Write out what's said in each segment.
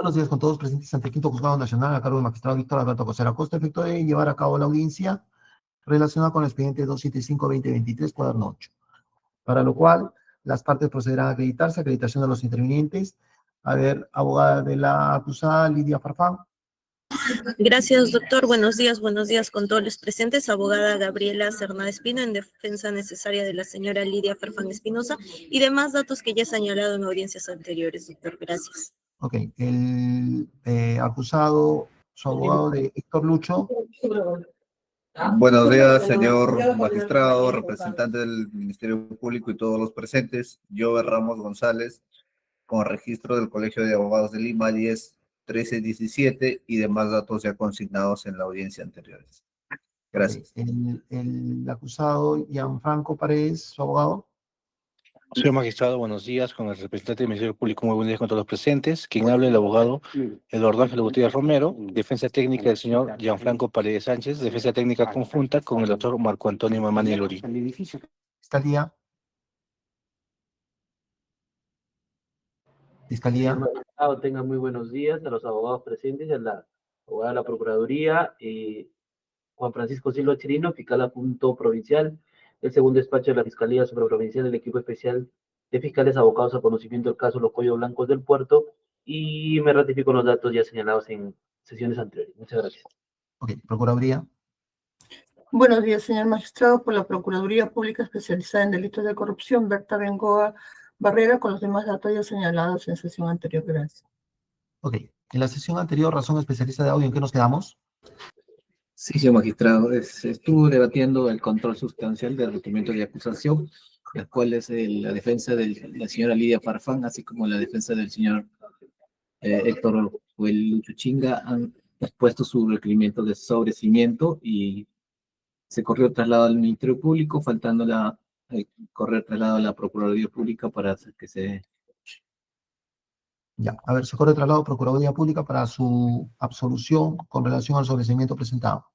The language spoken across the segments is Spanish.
Buenos días con todos presentes ante el Quinto Juzgado Nacional a cargo del magistrado Víctor Alberto Cosera Costa, efecto de llevar a cabo la audiencia relacionada con el expediente 275-2023, cuaderno 8, para lo cual las partes procederán a acreditarse, acreditación de los intervinientes. A ver, abogada de la acusada, Lidia Farfán. Gracias, doctor. Buenos días con todos los presentes. Abogada Gabriela Cerna Espino, en defensa necesaria de la señora Lidia Farfán Espinosa y demás datos que ya se han señalado en audiencias anteriores, doctor. Gracias. Ok, el acusado, su abogado de Héctor Lucho. Buenos días, señor magistrado, representante del Ministerio Público y todos los presentes. Jover Ramos González, con registro del Colegio de Abogados de Lima 10-13-17 y demás datos ya consignados en la audiencia anterior. Gracias. El acusado Gianfranco Paredes, su abogado. Señor magistrado, buenos días, con el representante del Ministerio Público, muy buenos días con todos los presentes. Quien habla, el abogado Eduardo Ángel Gutiérrez Romero, defensa técnica del señor Gianfranco Paredes Sánchez, defensa técnica conjunta con el doctor Marco Antonio Mamani Lori. Fiscalía. Fiscalía. Tengan muy buenos días a los abogados presentes y a la abogada de la Procuraduría, Juan Francisco Silva Chirino, fiscal adjunto provincial, el segundo despacho de la Fiscalía Superprovincial del Equipo Especial de Fiscales abocados a conocimiento del caso Los Cuellos Blancos del Puerto, y me ratifico los datos ya señalados en sesiones anteriores. Muchas gracias. Ok, Procuraduría. Buenos días, señor magistrado, por la Procuraduría Pública Especializada en Delitos de Corrupción, Berta Bengoa Barrera, con los demás datos ya señalados en sesión anterior. Gracias. Ok, en la sesión anterior, razón especialista de audio, ¿en qué nos quedamos? Sí, señor magistrado, se estuvo debatiendo el control sustancial del requerimiento de acusación, las cuales la defensa de la señora Lidia Farfán, así como la defensa del señor Héctor Lucho Chinga, han expuesto su requerimiento de sobreseimiento y se corrió traslado al Ministerio Público, faltando correr traslado a la Procuraduría Pública para que se... Ya, a ver, se corre traslado a Procuraduría Pública para su absolución con relación al sobreseimiento presentado.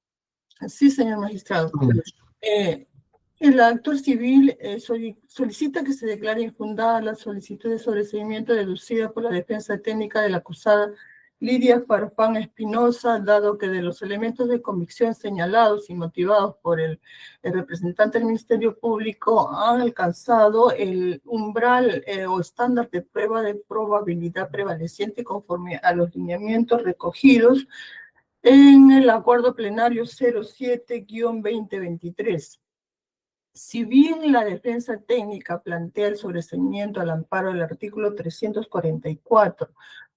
Sí, señor magistrado. El actor civil solicita que se declare infundada la solicitud de sobreseimiento deducida por la defensa técnica de la acusada Lidia Farfán Espinosa, dado que de los elementos de convicción señalados y motivados por el representante del Ministerio Público han alcanzado el umbral o estándar de prueba de probabilidad prevaleciente conforme a los lineamientos recogidos en el acuerdo plenario 07-2023. Si bien la defensa técnica plantea el sobreseimiento al amparo del artículo 344,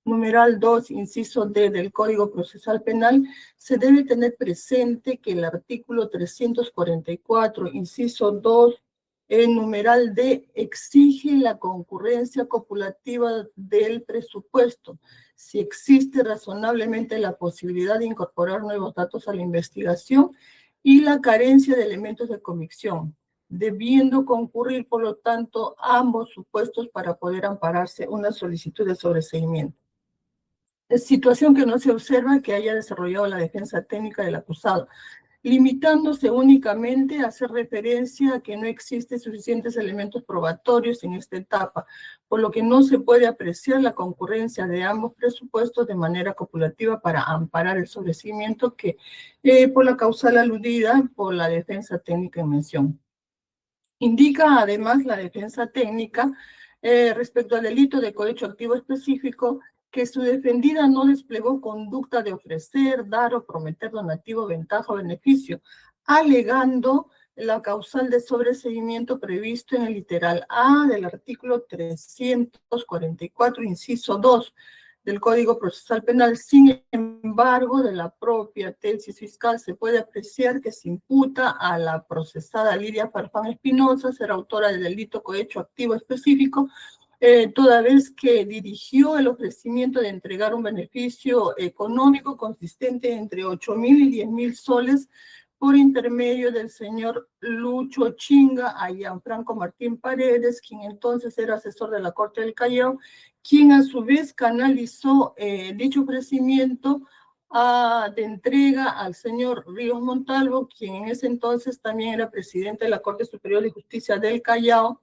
numeral 2, inciso D del Código Procesal Penal, se debe tener presente que el artículo 344, inciso 2, el numeral D, exige la concurrencia copulativa del presupuesto, si existe razonablemente la posibilidad de incorporar nuevos datos a la investigación y la carencia de elementos de convicción, debiendo concurrir, por lo tanto, ambos supuestos para poder ampararse una solicitud de sobreseimiento. Situación que no se observa que haya desarrollado la defensa técnica del acusado, limitándose únicamente a hacer referencia a que no existen suficientes elementos probatorios en esta etapa, por lo que no se puede apreciar la concurrencia de ambos presupuestos de manera copulativa para amparar el sobreseimiento que por la causal aludida por la defensa técnica en mención. Indica además la defensa técnica respecto al delito de cohecho activo específico que su defendida no desplegó conducta de ofrecer, dar o prometer donativo, ventaja o beneficio, alegando la causal de sobreseimiento previsto en el literal A del artículo 344, inciso 2 del Código Procesal Penal. Sin embargo, de la propia tesis fiscal se puede apreciar que se imputa a la procesada Lidia Farfán Espinosa ser autora del delito cohecho activo específico, toda vez que dirigió el ofrecimiento de entregar un beneficio económico consistente entre 8.000 y 10.000 soles por intermedio del señor Lucho Chinga a Gianfranco Martín Paredes, quien entonces era asesor de la Corte del Callao, quien a su vez canalizó dicho ofrecimiento de entrega al señor Ríos Montalvo, quien en ese entonces también era presidente de la Corte Superior de Justicia del Callao,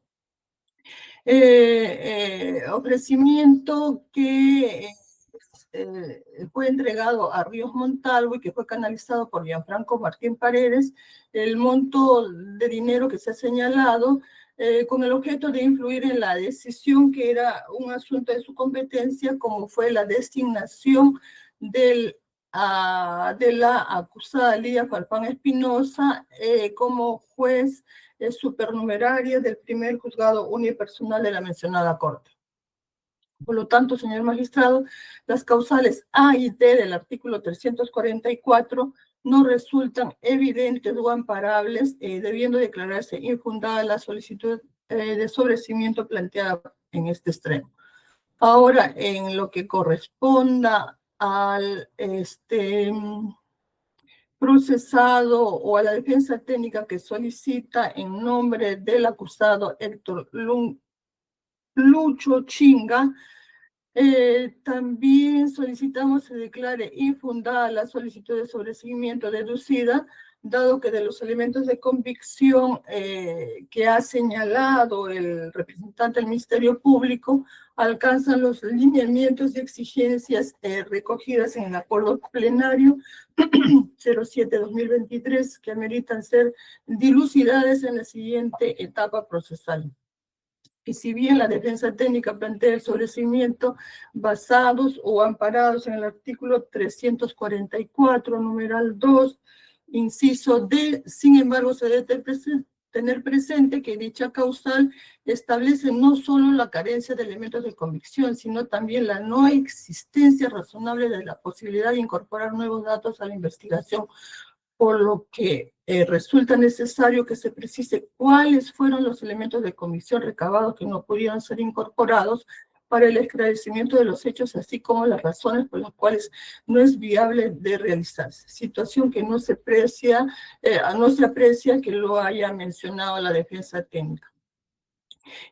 ofrecimiento que fue entregado a Ríos Montalvo y que fue canalizado por Gianfranco Martín Paredes, el monto de dinero que se ha señalado con el objeto de influir en la decisión que era un asunto de su competencia, como fue la designación de la acusada Lidia Farfán Espinosa como juez supernumeraria del primer juzgado unipersonal de la mencionada Corte. Por lo tanto, señor magistrado, las causales A y D del artículo 344 no resultan evidentes o amparables, debiendo declararse infundada la solicitud de sobreseimiento planteada en este extremo. Ahora, en lo que corresponda al procesado o a la defensa técnica que solicita en nombre del acusado Héctor Lucho Chinga, también solicitamos se declare infundada la solicitud de sobreseimiento deducida, dado que de los elementos de convicción que ha señalado el representante del Ministerio Público alcanzan los lineamientos y exigencias recogidas en el acuerdo plenario 07-2023 que ameritan ser dilucidadas en la siguiente etapa procesal. Y si bien la defensa técnica plantea el sobreseimiento basados o amparados en el artículo 344, numeral 2, inciso D, sin embargo, se debe tener presente que dicha causal establece no solo la carencia de elementos de convicción, sino también la no existencia razonable de la posibilidad de incorporar nuevos datos a la investigación, por lo que resulta necesario que se precise cuáles fueron los elementos de convicción recabados que no pudieron ser incorporados para el esclarecimiento de los hechos, así como las razones por las cuales no es viable de realizarse. Situación que no se aprecia que lo haya mencionado la defensa técnica.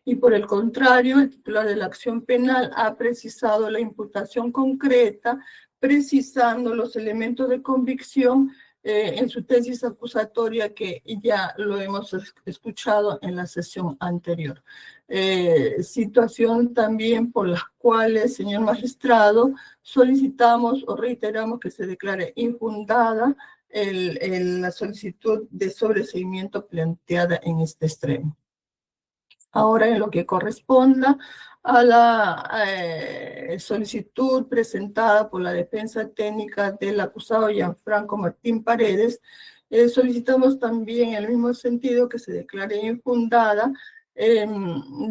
Y por el contrario, el titular de la acción penal ha precisado la imputación concreta, precisando los elementos de convicción en su tesis acusatoria que ya lo hemos escuchado en la sesión anterior. Situación también por las cuales, señor magistrado, solicitamos o reiteramos que se declare infundada la solicitud de sobreseimiento planteada en este extremo. Ahora, en lo que corresponda a la solicitud presentada por la defensa técnica del acusado Gianfranco Martín Paredes, solicitamos también en el mismo sentido que se declare infundada,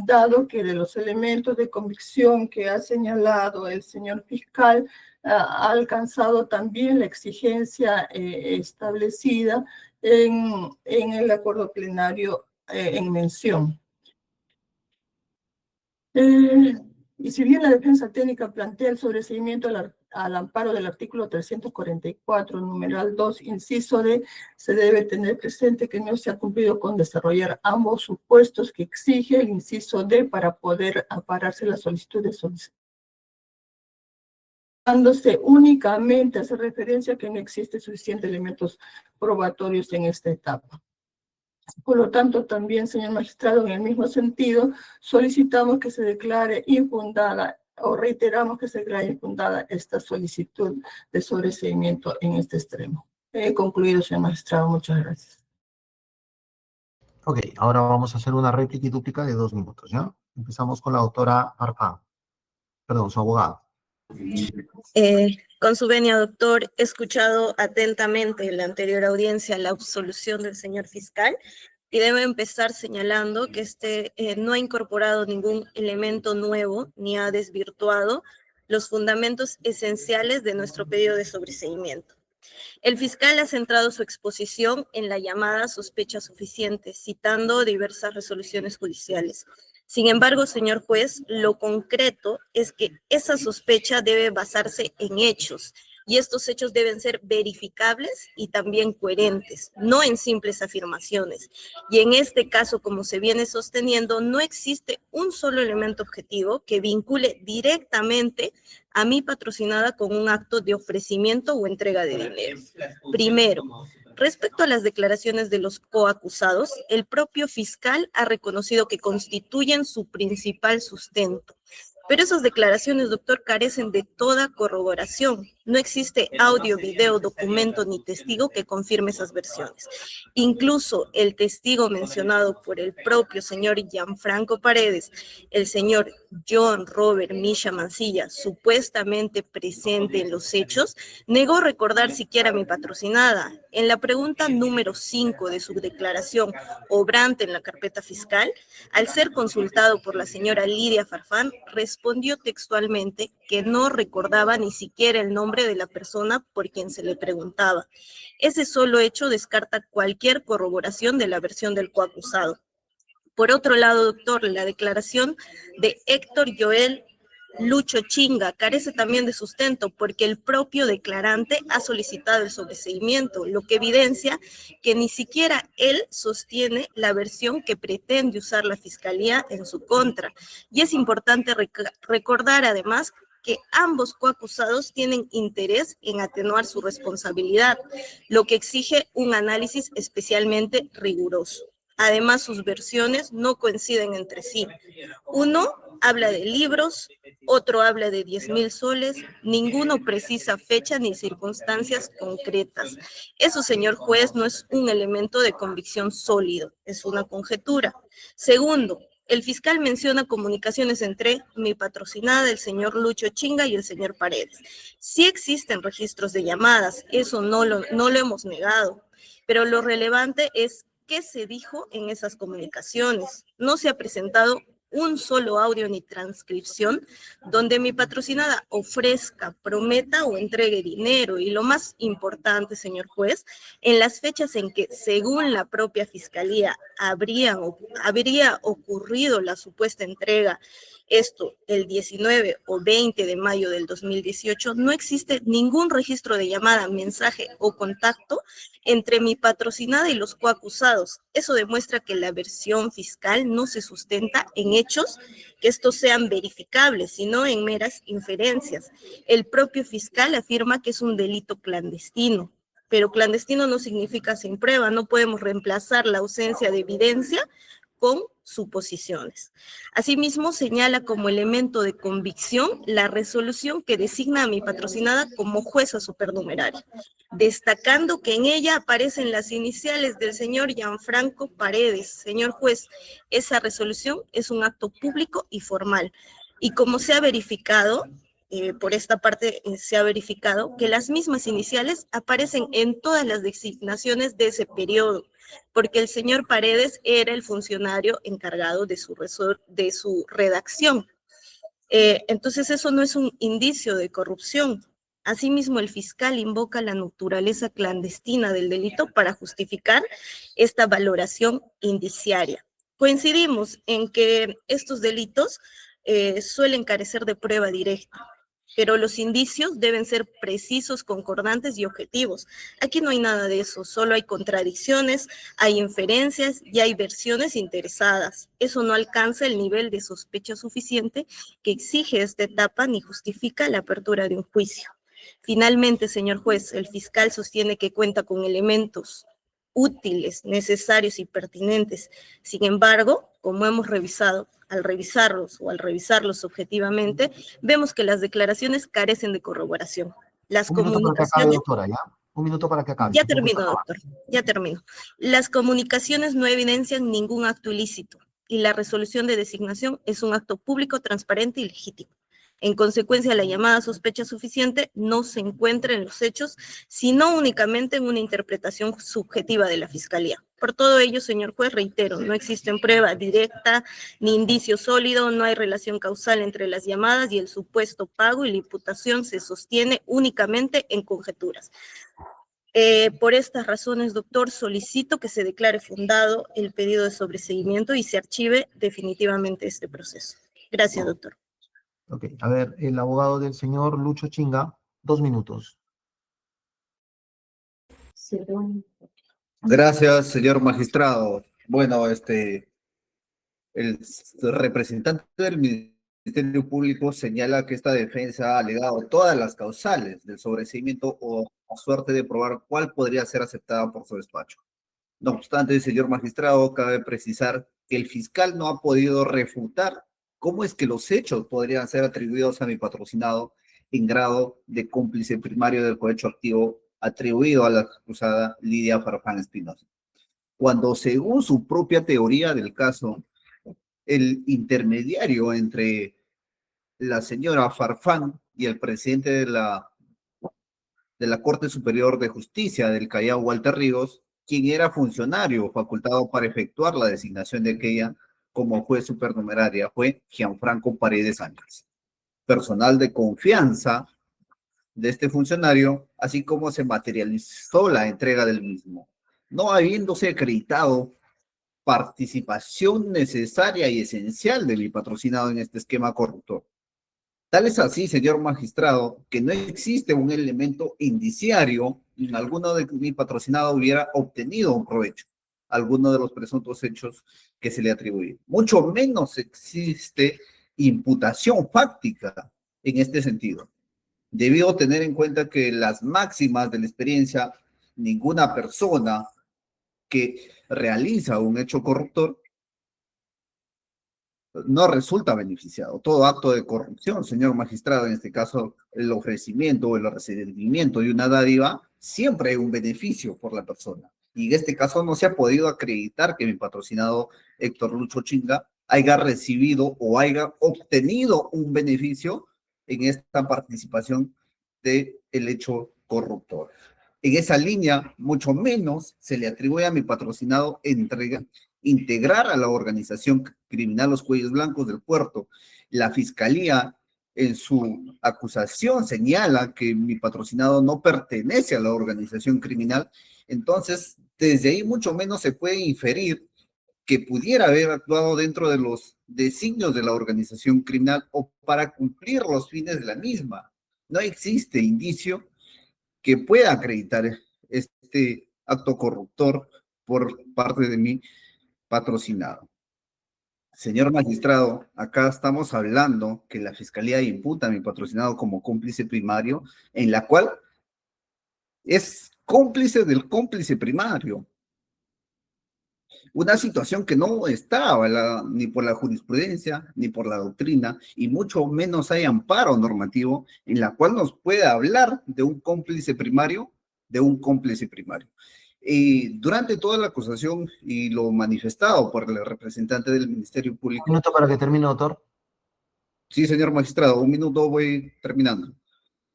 dado que de los elementos de convicción que ha señalado el señor fiscal, ha alcanzado también la exigencia establecida en el acuerdo plenario en mención. Y si bien la defensa técnica plantea el sobreseimiento al amparo del artículo 344, numeral 2, inciso D, se debe tener presente que no se ha cumplido con desarrollar ambos supuestos que exige el inciso D para poder ampararse la solicitud de sobreseimiento. Dándose únicamente hace referencia a que no existe suficientes elementos probatorios en esta etapa. Por lo tanto, también, señor magistrado, en el mismo sentido, solicitamos que se declare infundada o reiteramos que se declare infundada esta solicitud de sobreseimiento en este extremo. He concluido, señor magistrado. Muchas gracias. Ok, ahora vamos a hacer una réplica y dúplica de 2 minutos, ¿ya? Empezamos con la doctora Farfán. Perdón, su abogada. Con su venia, doctor, he escuchado atentamente en la anterior audiencia la absolución del señor fiscal y debo empezar señalando que no ha incorporado ningún elemento nuevo ni ha desvirtuado los fundamentos esenciales de nuestro pedido de sobreseimiento. El fiscal ha centrado su exposición en la llamada sospecha suficiente, citando diversas resoluciones judiciales. Sin embargo, señor juez, lo concreto es que esa sospecha debe basarse en hechos, y estos hechos deben ser verificables y también coherentes, no en simples afirmaciones. Y en este caso, como se viene sosteniendo, no existe un solo elemento objetivo que vincule directamente a mi patrocinada con un acto de ofrecimiento o entrega de dinero. Primero, respecto a las declaraciones de los coacusados, el propio fiscal ha reconocido que constituyen su principal sustento. Pero esas declaraciones, doctor, carecen de toda corroboración. No existe audio, video, documento ni testigo que confirme esas versiones. Incluso el testigo mencionado por el propio señor Gianfranco Paredes, el señor John Robert Misha Mancilla, supuestamente presente en los hechos, negó recordar siquiera a mi patrocinada. En la pregunta número 5 de su declaración obrante en la carpeta fiscal, al ser consultado por la señora Lidia Farfán, respondió textualmente que no recordaba ni siquiera el nombre de la persona por quien se le preguntaba. Ese solo hecho descarta cualquier corroboración de la versión del coacusado. Por otro lado, doctor, la declaración de Héctor Joel Lucho Chinga carece también de sustento porque el propio declarante ha solicitado el sobreseimiento, lo que evidencia que ni siquiera él sostiene la versión que pretende usar la Fiscalía en su contra. Y es importante recordar además que ambos coacusados tienen interés en atenuar su responsabilidad, lo que exige un análisis especialmente riguroso. Además, sus versiones no coinciden entre sí. Uno habla de libros, otro habla de 10,000 soles, ninguno precisa fecha ni circunstancias concretas. Eso, señor juez, no es un elemento de convicción sólido, es una conjetura. Segundo, el fiscal menciona comunicaciones entre mi patrocinada, el señor Lucho Chinga y el señor Paredes. Sí existen registros de llamadas, eso no lo hemos negado, pero lo relevante es qué se dijo en esas comunicaciones. No se ha presentado un solo audio ni transcripción donde mi patrocinada ofrezca, prometa o entregue dinero. Y lo más importante, señor juez, en las fechas en que, según la propia Fiscalía, habría ocurrido la supuesta entrega, esto el 19 o 20 de mayo del 2018, no existe ningún registro de llamada, mensaje o contacto entre mi patrocinada y los coacusados. Eso demuestra que la versión fiscal no se sustenta en hechos que estos sean verificables, sino en meras inferencias. El propio fiscal afirma que es un delito clandestino, pero clandestino no significa sin prueba. No podemos reemplazar la ausencia de evidencia con suposiciones. Asimismo, señala como elemento de convicción la resolución que designa a mi patrocinada como jueza supernumeraria, destacando que en ella aparecen las iniciales del señor Gianfranco Paredes. Señor juez, esa resolución es un acto público y formal. Y como se ha verificado, por esta parte se ha verificado que las mismas iniciales aparecen en todas las designaciones de ese periodo, porque el señor Paredes era el funcionario encargado de su redacción. Entonces eso no es un indicio de corrupción. Asimismo, el fiscal invoca la naturaleza clandestina del delito para justificar esta valoración indiciaria. Coincidimos en que estos delitos suelen carecer de prueba directa, pero los indicios deben ser precisos, concordantes y objetivos. Aquí no hay nada de eso, solo hay contradicciones, hay inferencias y hay versiones interesadas. Eso no alcanza el nivel de sospecha suficiente que exige esta etapa ni justifica la apertura de un juicio. Finalmente, señor juez, el fiscal sostiene que cuenta con elementos útiles, necesarios y pertinentes. Sin embargo, como hemos revisado, al revisarlos objetivamente, vemos que las declaraciones carecen de corroboración. Las comunicaciones... Doctora, ¿ya? Un minuto para que acabe. Ya termino, doctor, ya termino. Las comunicaciones no evidencian ningún acto ilícito y la resolución de designación es un acto público, transparente y legítimo. En consecuencia, la llamada sospecha suficiente no se encuentra en los hechos, sino únicamente en una interpretación subjetiva de la Fiscalía. Por todo ello, señor juez, reitero, no existe prueba directa ni indicio sólido, no hay relación causal entre las llamadas y el supuesto pago y la imputación se sostiene únicamente en conjeturas. Por estas razones, doctor, solicito que se declare fundado el pedido de sobreseimiento y se archive definitivamente este proceso. Gracias, doctor. Ok, a ver, el abogado del señor Lucho Chinga, 2 minutos. Gracias, señor magistrado. Bueno, el representante del Ministerio Público señala que esta defensa ha alegado todas las causales del sobreseimiento o a suerte de probar cuál podría ser aceptada por su despacho. No obstante, señor magistrado, cabe precisar que el fiscal no ha podido refutar ¿Cómo es que los hechos podrían ser atribuidos a mi patrocinado en grado de cómplice primario del cohecho activo atribuido a la acusada Lidia Farfán Espinosa? Cuando, según su propia teoría del caso, el intermediario entre la señora Farfán y el presidente de la Corte Superior de Justicia del Callao, Walter Ríos, quien era funcionario facultado para efectuar la designación de aquella como juez supernumeraria, fue Gianfranco Paredes Sánchez, personal de confianza de este funcionario, así como se materializó la entrega del mismo, no habiéndose acreditado participación necesaria y esencial de mi patrocinado en este esquema corruptor. Tal es así, señor magistrado, que no existe un elemento indiciario en alguno de mi patrocinado hubiera obtenido un provecho, alguno de los presuntos hechos que se le atribuyen. Mucho menos existe imputación fáctica en este sentido. Debido tener en cuenta que las máximas de la experiencia, ninguna persona que realiza un hecho corruptor no resulta beneficiado. Todo acto de corrupción, señor magistrado, en este caso el ofrecimiento o el recibimiento de una dádiva, siempre hay un beneficio por la persona. Y en este caso no se ha podido acreditar que mi patrocinado Héctor Lucho Chinga haya recibido o haya obtenido un beneficio en esta participación del hecho corruptor. En esa línea, mucho menos se le atribuye a mi patrocinado integrar a la organización criminal Los Cuellos Blancos del Puerto. La Fiscalía, en su acusación, señala que mi patrocinado no pertenece a la organización criminal. Entonces, desde ahí mucho menos se puede inferir que pudiera haber actuado dentro de los designios de la organización criminal o para cumplir los fines de la misma. No existe indicio que pueda acreditar este acto corruptor por parte de mi patrocinado. Señor magistrado, acá estamos hablando que la Fiscalía imputa a mi patrocinado como cómplice primario, en la cual es cómplice del cómplice primario. Una situación que no está avalada ni por la jurisprudencia, ni por la doctrina, y mucho menos hay amparo normativo en la cual nos puede hablar de un cómplice primario, Y durante toda la acusación y lo manifestado por el representante del Ministerio Público. Un minuto para que termine, doctor. Sí, señor magistrado, un minuto voy terminando.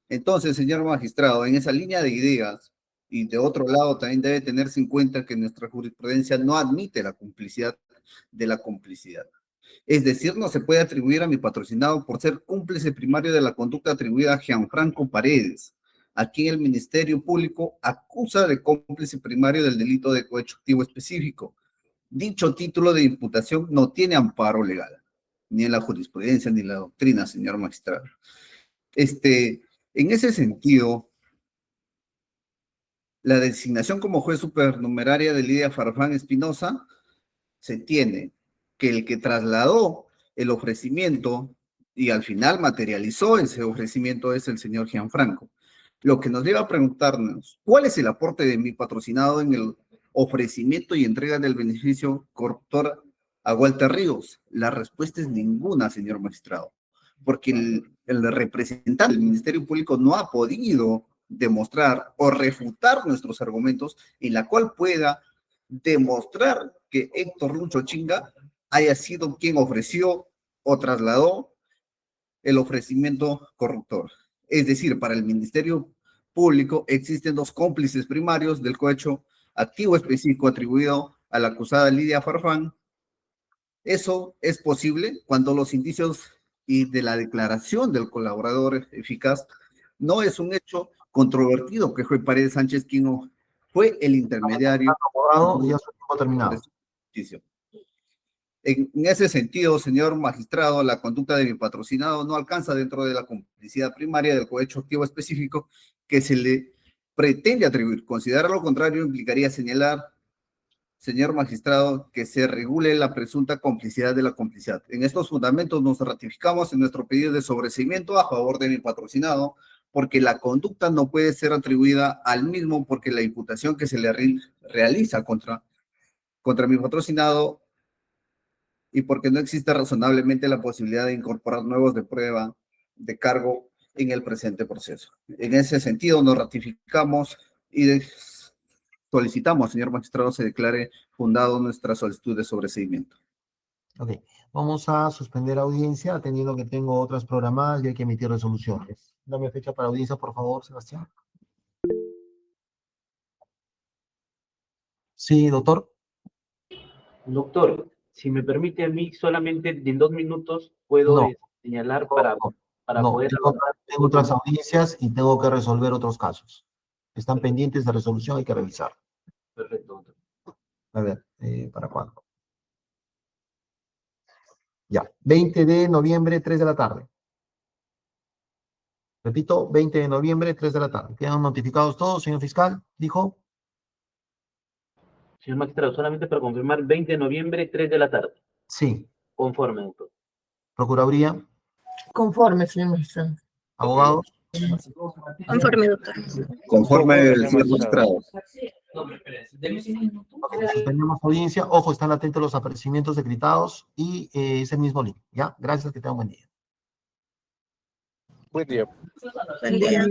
Entonces, señor magistrado, en esa línea de ideas, y de otro lado también debe tenerse en cuenta que nuestra jurisprudencia no admite la complicidad de la complicidad. Es decir, no se puede atribuir a mi patrocinado por ser cómplice primario de la conducta atribuida a Gianfranco Paredes, a quien el Ministerio Público acusa de cómplice primario del delito de cohecho activo específico. Dicho título de imputación no tiene amparo legal, ni en la jurisprudencia ni en la doctrina, señor magistrado. En ese sentido, la designación como juez supernumeraria de Lidia Farfán Espinosa se tiene que el que trasladó el ofrecimiento y al final materializó ese ofrecimiento es el señor Gianfranco. Lo que nos lleva a preguntarnos, ¿cuál es el aporte de mi patrocinado en el ofrecimiento y entrega del beneficio corruptor a Walter Ríos? La respuesta es ninguna, señor magistrado, porque el representante del Ministerio Público no ha podido demostrar o refutar nuestros argumentos en la cual pueda demostrar que Héctor Lucho Chinga haya sido quien ofreció o trasladó el ofrecimiento corruptor. Es decir, para el Ministerio Público existen dos cómplices primarios del cohecho activo específico atribuido a la acusada Lidia Farfán. Eso es posible cuando los indicios y de la declaración del colaborador eficaz no es un hecho controvertido que fue Paredes Sánchez quien fue el intermediario. Abogado, ya su tiempo terminado. En ese sentido, señor magistrado, la conducta de mi patrocinado no alcanza dentro de la complicidad primaria del cohecho activo específico que se le pretende atribuir. Considerar lo contrario implicaría señalar, señor magistrado, que se regule la presunta complicidad de la complicidad. En estos fundamentos nos ratificamos en nuestro pedido de sobreseimiento a favor de mi patrocinado, porque la conducta no puede ser atribuida al mismo porque la imputación que se le realiza contra mi patrocinado y porque no existe razonablemente la posibilidad de incorporar nuevos de prueba de cargo en el presente proceso. En ese sentido, nos ratificamos y solicitamos, señor magistrado, se declare fundado nuestra solicitud de sobreseimiento. Ok, vamos a suspender audiencia, atendiendo que tengo otras programadas y hay que emitir resoluciones. Dame fecha para audiencia, por favor, Sebastián. Sí, doctor. Doctor, si me permite a mí, solamente en 2 minutos puedo No. señalar para No, poder avanzar. tengo otras audiencias y tengo que resolver otros casos. Están pendientes de resolución, hay que revisar. Perfecto, doctor. A ver, ¿para cuándo? Ya, 20 de noviembre, 3 de la tarde. Repito, 20 de noviembre, 3 de la tarde. ¿Quedan notificados todos, señor fiscal? ¿Dijo? Señor magistrado, solamente para confirmar, 20 de noviembre, 3 de la tarde. Sí. Conforme, doctor. Procuraduría, Conforme, señor magistrado. abogados. Conforme, doctor. Conforme el señor magistrado. Ok, suspendemos audiencia. Ojo, están atentos los aparecimientos decretados y ese mismo link. ¿Ya? Gracias, que tengan buen día. Buen día. Buen día.